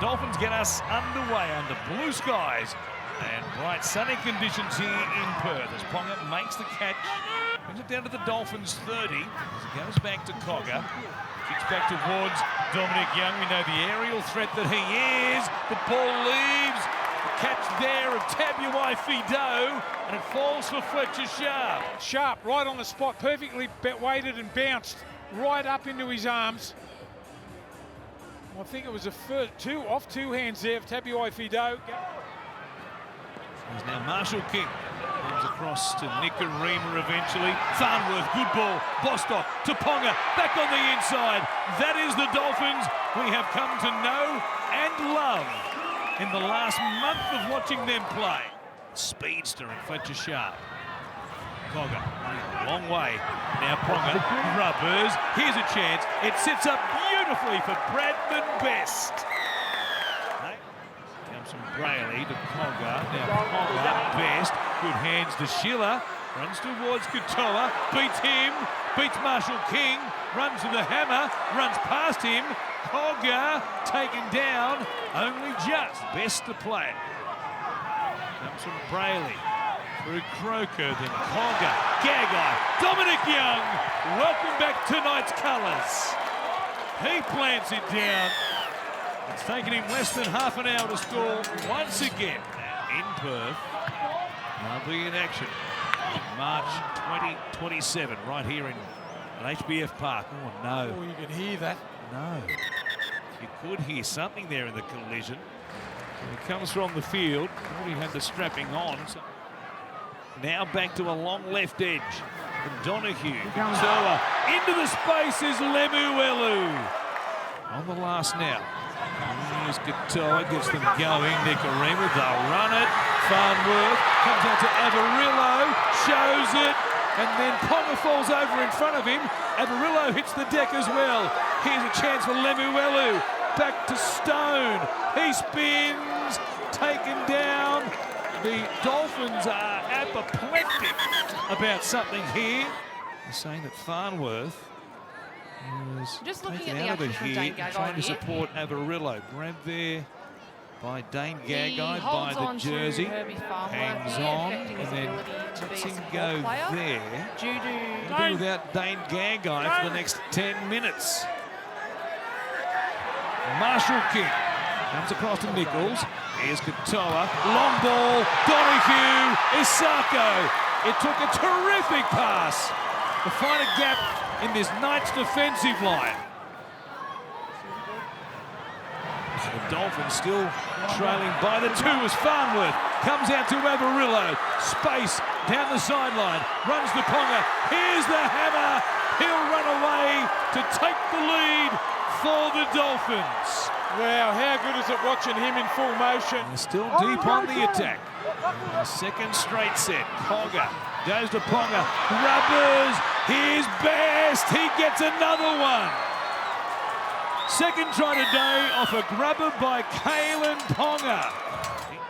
Dolphins get us underway under blue skies and bright sunny conditions here in Perth as Ponga makes the catch. Brings it down to the Dolphins 30 as it goes back to Cogger. Kicks back towards Dominic Young. We know the aerial threat that he is. The ball leaves. The catch there of Tabuai Fido, and it falls for Fletcher Sharp. Sharp right on the spot, perfectly weighted and bounced right up into his arms. I think it was off two hands there of Tabuai Fido. There's now Marshall King. Comes across to Nicarima eventually. Farnworth, good ball. Bostock to Ponga, back on the inside. That is the Dolphins we have come to know and love in the last month of watching them play. Speedster and Fletcher Sharp. Cogger running a long way. Now Ponga, rubbers. Here's a chance. It sits up beautifully for Bradman Best. Comes from Brayley to Cogger. Now Ponga, Best. Good hands to Schiller. Runs towards Katoa. Beats him. Beats Marshall King. Runs to the hammer. Runs past him. Cogger taken down. Only just. Best to play it. Comes from Brayley. Through Croker, then Cogger. Gagai. Dominic Young. Welcome back to Knights colours. He plants it down. It's taken him less than half an hour to score once again. Now in Perth. They'll be in action March 2027 right here in HBF Park. Oh no. Oh, you can hear that. No. You could hear something there in the collision. It comes from the field. Already had the strapping on. So now back to a long left edge. And Donahue. Katoa. Into the space is Lemuelu. On the last now. Here's Katoa, gets them going. Nicarima, they'll run it. Farnworth comes out to Avarillo, shows it, and then Ponga falls over in front of him. Avarillo hits the deck as well. Here's a chance for Lemuelu. Back to Stone. He spins, taken down. The Dolphins are apoplectic about something here. They're saying that Farnworth was just looking taken at the out of action it from here, Dane Gagai trying to here. support Avarillo. Grabbed there by Dane Gagai He by holds the on to jersey. Herbie Farnworth, Hangs really on affecting his and then ability to lets be a him support go player there. due to He'll be without Dane Gagai for the next 10 minutes. Marshall King comes across to Nichols. Here's Katoa. Long ball. Donahue. Isako. It took a terrific pass to find a gap in this Knights defensive line. The Dolphins still trailing by the two as Farnworth comes out to Avarillo. Space down the sideline. Runs to Ponga. Here's the hammer. He'll run away to take the lead for the Dolphins. Wow, how good is it watching him in full motion? They're still deep on the attack. Second straight set. Cogger goes to Ponga. Rubbers. Here's Best. He gets another one. Second try today off a grubber by Kalen Ponga.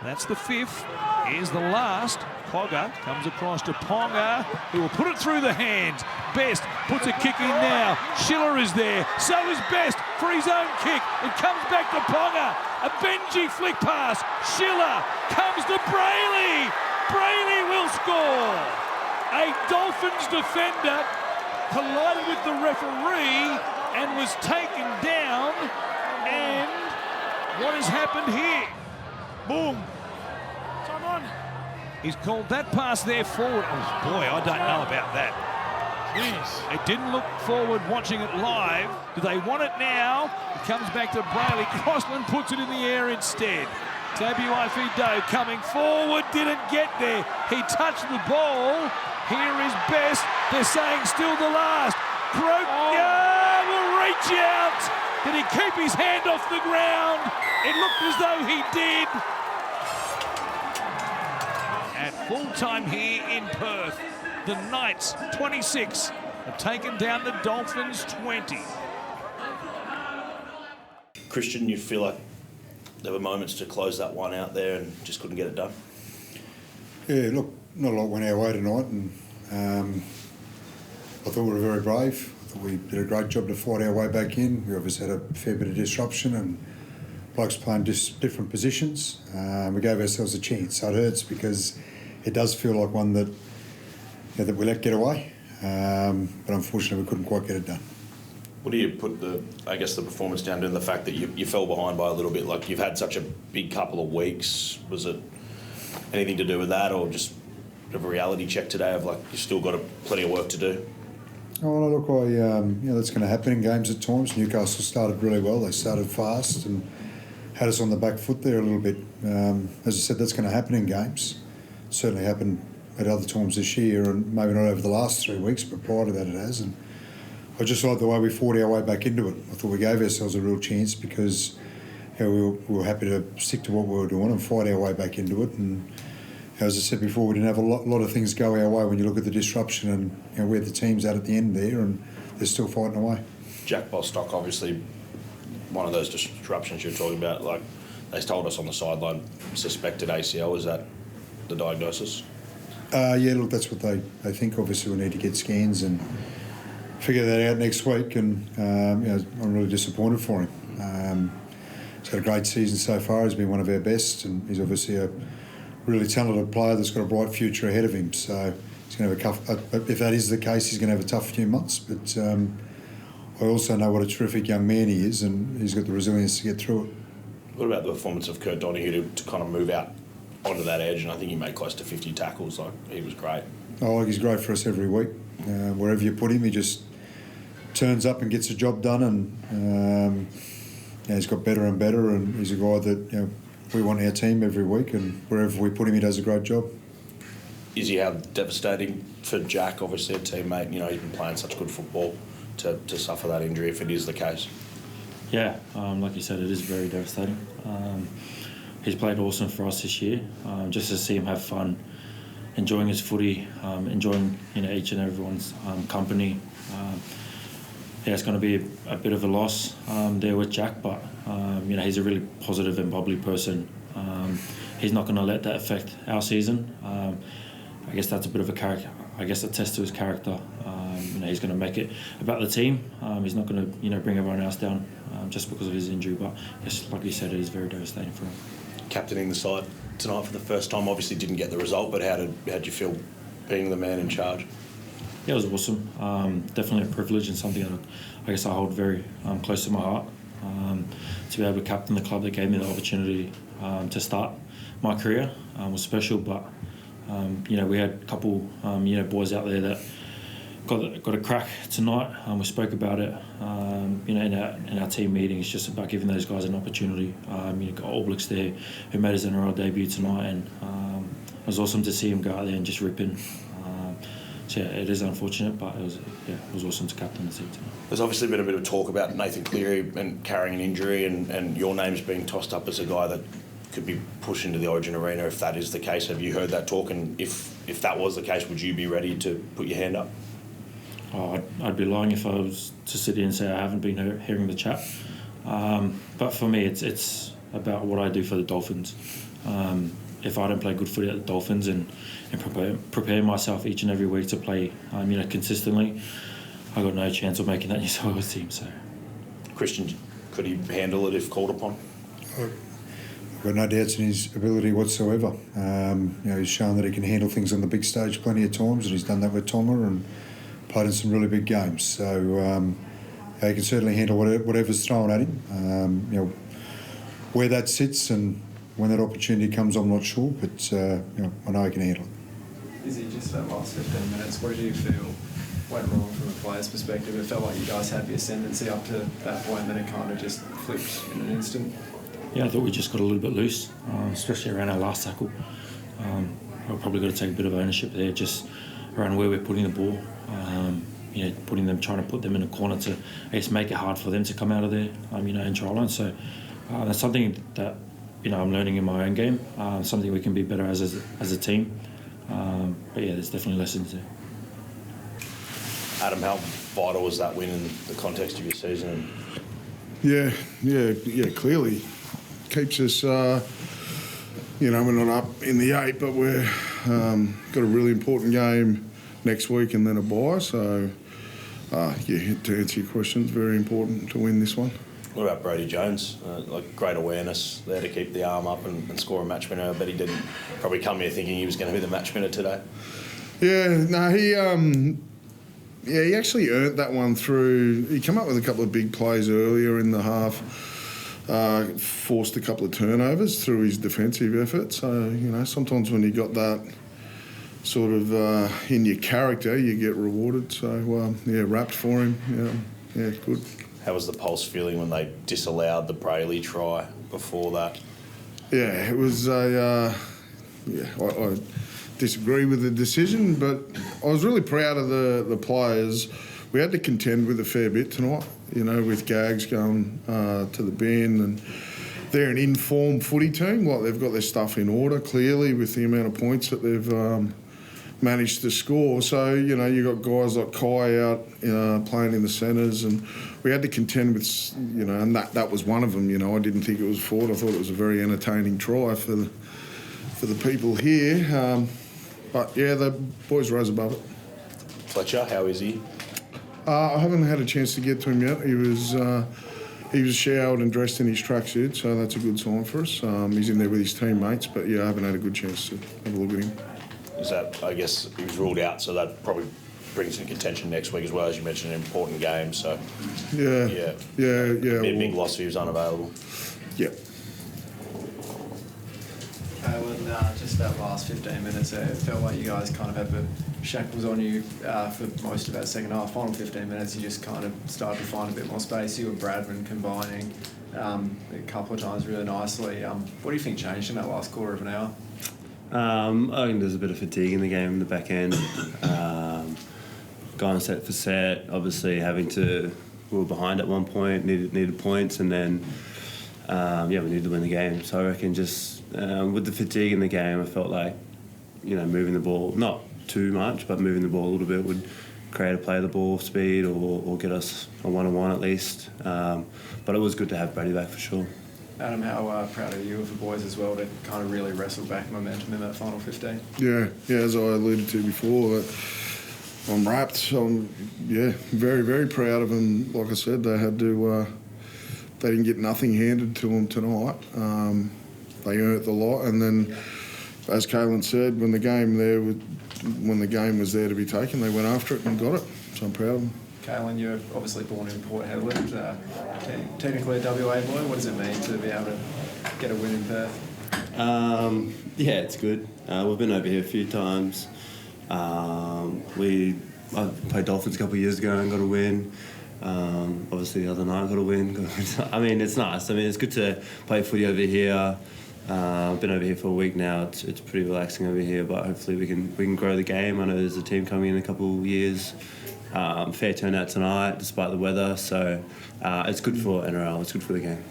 That's the fifth. Here's the last. Cogger comes across to Ponga, who will put it through the hands. Best puts a kick in now. Schiller is there. So is Best for his own kick. It comes back to Ponga. A Benji flick pass. Schiller comes to Brayley. Brayley will score. A Dolphins defender collided with the referee and was taken down. And what has happened here? Boom. Come on. He's called that pass there forward. Oh boy, I don't know about that. Jeez. It didn't look forward watching it live. Do they want it now? It comes back to Brayley. Crossland puts it in the air instead. Tabuai Fido coming forward, didn't get there. He touched the ball. Here is Best. They're saying still the last. Croker will reach out. Did he keep his hand off the ground? It looked as though he did. At full time here in Perth, the Knights 26 have taken down the Dolphins 20. Christian, you feel like there were moments to close that one out there and just couldn't get it done? Yeah, look, not a lot went our way tonight, and I thought we were very brave. I thought we did a great job to fight our way back in. We obviously had a fair bit of disruption, and blokes playing different positions. We gave ourselves a chance, so it hurts because it does feel like one that that we let get away, but unfortunately we couldn't quite get it done. What do you put the performance down to, the fact that you fell behind by a little bit? Like, you've had such a big couple of weeks. Was it anything to do with that, or just a reality check today of like you've still got plenty of work to do? Oh, no, look, that's going to happen in games at times. Newcastle started really well. They started fast and had us on the back foot there a little bit. As I said, that's going to happen in games. Certainly happened at other times this year, and maybe not over the last 3 weeks, but prior to that it has. And I just like the way we fought our way back into it. I thought we gave ourselves a real chance because we were happy to stick to what we were doing and fight our way back into it. And as I said before, we didn't have a lot of things go our way when you look at the disruption and where the team's at the end there, and they're still fighting away. Jack Bostock, obviously, one of those disruptions you're talking about. Like, they told us on the sideline, suspected ACL. Is that the diagnosis? Yeah, look, that's what they think. Obviously, we need to get scans and figure that out next week. And I'm really disappointed for him. He's had a great season so far. He's been one of our best, and he's obviously a really talented player that's got a bright future ahead of him. So he's going to have if that is the case, he's going to have a tough few months. But I also know what a terrific young man he is, and he's got the resilience to get through it. What about the performance of Kurt Donahue to kind of move out onto that edge? And I think he made close to 50 tackles. Like, he was great. Oh, he's great for us every week. Wherever you put him, he just turns up and gets the job done. And he's got better and better. And he's a guy that we want our team every week. And wherever we put him, he does a great job. Is he how devastating for Jack? Obviously, a teammate. He's been playing such good football to suffer that injury, if it is the case. Yeah, like you said, it is very devastating. He's played awesome for us this year. Just to see him have fun, enjoying his footy, enjoying each and everyone's company. It's going to be a bit of a loss there with Jack, but he's a really positive and bubbly person. He's not going to let that affect our season. I guess that's a bit of a character. I guess a test to his character. He's going to make it about the team. He's not going to bring everyone else down just because of his injury. But yes, like you said, it is very devastating for him. Captaining the side tonight for the first time, obviously didn't get the result, but how did you feel being the man in charge? Yeah, it was awesome. Definitely a privilege and something that I guess I hold very close to my heart. To be able to captain the club that gave me the opportunity to start my career was special. But we had a couple boys out there that got a crack tonight. We spoke about it in our team meeting. It's just about giving those guys an opportunity. Got All Blacks there who made his NRL debut tonight, and it was awesome to see him go out there and just rip in. So yeah, it is unfortunate, but it was awesome to captain the team tonight. There's obviously been a bit of talk about Nathan Cleary and carrying an injury, and your name's being tossed up as a guy that could be pushed into the Origin arena if that is the case. Have you heard that talk? And if that was the case, would you be ready to put your hand up? Oh, I'd be lying if I was to sit here and say I haven't been hearing the chat. But for me, it's about what I do for the Dolphins. If I don't play good footy at the Dolphins and prepare myself each and every week to play consistently, I got no chance of making that New South Wales team. So, Christian, could he handle it if called upon? I've got no doubts in his ability whatsoever. He's shown that he can handle things on the big stage plenty of times, and he's done that with Tonga and played in some really big games. So he can certainly handle whatever's thrown at him. Where that sits and when that opportunity comes, I'm not sure, but I know he can handle it. Izzy, just that last 15 minutes, what did you feel went wrong from a player's perspective? It felt like you guys had the ascendancy up to that point, and then it kind of just flipped in an instant. Yeah, I thought we just got a little bit loose, especially around our last tackle. We've probably got to take a bit of ownership there, just around where we're putting the ball. Trying to put them in a corner to, I guess, make it hard for them to come out of there, in try line. So that's something that I'm learning in my own game. Something we can be better as a team. But yeah, there's definitely lessons there. Adam, how vital was that win in the context of your season? Yeah, clearly keeps us. We're not up in the 8, but we're got a really important game next week and then a bye. So, to answer your question, it's very important to win this one. What about Brodie Jones? Great awareness there to keep the arm up and score a match winner. I bet he didn't probably come here thinking he was going to be the match winner today. Yeah, no, he actually earned that one through. He came up with a couple of big plays earlier in the half, forced a couple of turnovers through his defensive effort. So, sometimes when you got that sort of in your character, you get rewarded. So, wrapped for him. Yeah, good. How was the Pulse feeling when they disallowed the Brayley try before that? Yeah, it was I disagree with the decision, but I was really proud of the players. We had to contend with a fair bit tonight, with Gags going to the bin, and they're an informed footy team. They've got their stuff in order, clearly, with the amount of points that they've managed to score. So, you got guys like Kai out playing in the centres, and we had to contend with, and that was one of them. I didn't think it was forward. I thought it was a very entertaining try for the people here. But, the boys rose above it. Fletcher, how is he? I haven't had a chance to get to him yet. He was showered and dressed in his tracksuit, so that's a good sign for us. He's in there with his teammates, but, I haven't had a good chance to have a look at him. Is that, I guess, he was ruled out, so that probably brings in contention next week as well, as you mentioned, an important game. So, yeah. Be a big loss if he was unavailable. Yeah. Just that last 15 minutes there, it felt like you guys kind of had the shackles on you for most of that second half. Final 15 minutes, you just kind of started to find a bit more space. You and Bradman combining a couple of times really nicely. What do you think changed in that last quarter of an hour? I think there's a bit of fatigue in the game in the back end. Going set for set, obviously we were behind at one point, needed points, and then we needed to win the game. So I reckon just with the fatigue in the game, I felt like moving the ball, not too much, but moving the ball a little bit would create a play the ball speed or get us a 1-on-1 at least. But it was good to have Brady back for sure. Adam, how proud are you of the boys as well to kind of really wrestle back momentum in that final 15? Yeah, as I alluded to before, I'm wrapped. I'm very, very proud of them. Like I said, they had to. They didn't get nothing handed to them tonight. They earned the lot, and then, as Caelan said, when the game was there to be taken, they went after it and got it. So I'm proud of them. Caelan, you're obviously born in Port Hedland, technically a WA boy. What does it mean to be able to get a win in Perth? It's good. We've been over here a few times. I played Dolphins a couple of years ago and got a win. Obviously the other night got a win. I mean, it's nice. I mean, it's good to play footy over here. I've been over here for a week now. It's pretty relaxing over here, but hopefully we can grow the game. I know there's a team coming in a couple of years. Fair turnout tonight, despite the weather. So it's good for NRL. It's good for the game.